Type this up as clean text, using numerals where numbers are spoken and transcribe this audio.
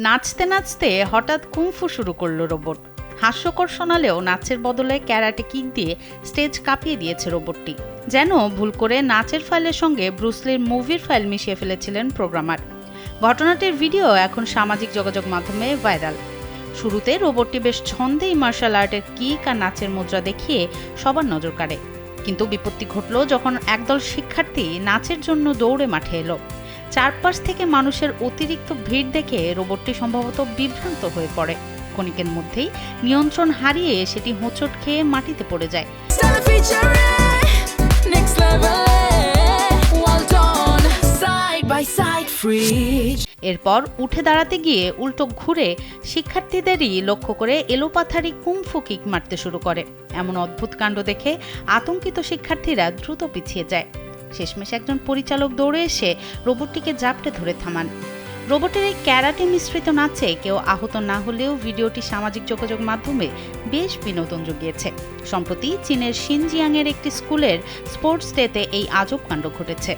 নাচতে নাচতে হঠাৎ কুংফু শুরু করলো রোবট। হাস্যকর শোনালেও নাচের বদলে ক্যারাটে কিক দিয়ে স্টেজ কাঁপিয়ে দিয়েছে রোবটটি। যেন ভুল করে নাচের ফাইলের সঙ্গে ব্রুসলির মুভির ফাইল মিশিয়ে ফেলেছিলেন প্রোগ্রামার। ঘটনাটির ভিডিও এখন সামাজিক যোগাযোগ মাধ্যমে ভাইরাল। শুরুতে রোবটটি বেশ ছন্দেই মার্শাল আর্টের কিক আর নাচের মুদ্রা দেখিয়ে সবার নজর কাড়ে, কিন্তু বিপত্তি ঘটল যখন একদল শিক্ষার্থী নাচের জন্য দৌড়ে মাঠে এলো। চারপাশ থেকে মানুষের অতিরিক্ত ভিড় দেখে রোবটটি সম্ভবত বিভ্রান্ত হয়ে পড়ে। ক্ষণিকের মধ্যেই নিয়ন্ত্রণ হারিয়ে সেটি হোঁচট খেয়ে মাটিতে পড়ে যায়। এরপর উঠে দাঁড়াতে গিয়ে উল্টো ঘুরে শিক্ষার্থীদেরই লক্ষ্য করে এলোপাথারি কুংফু কিক মারতে শুরু করে। এমন অদ্ভুত কাণ্ড দেখে আতঙ্কিত শিক্ষার্থীরা দ্রুত পিছিয়ে যায়। শেষমেশ একজন পরিচালক দৌড়ে এসে রোবটটিকে জাপটে ধরে থামান। রোবটের এই ক্যারাটে মিশ্রিত নাচে কেউ আহত না হলেও ভিডিওটি সামাজিক যোগাযোগ মাধ্যমে বেশ বিনোদন জুগিয়েছে। সম্প্রতি চীনের শিনজিয়াংয়ের একটি স্কুলের স্পোর্টস ডেতে এই আজব কাণ্ড ঘটেছে।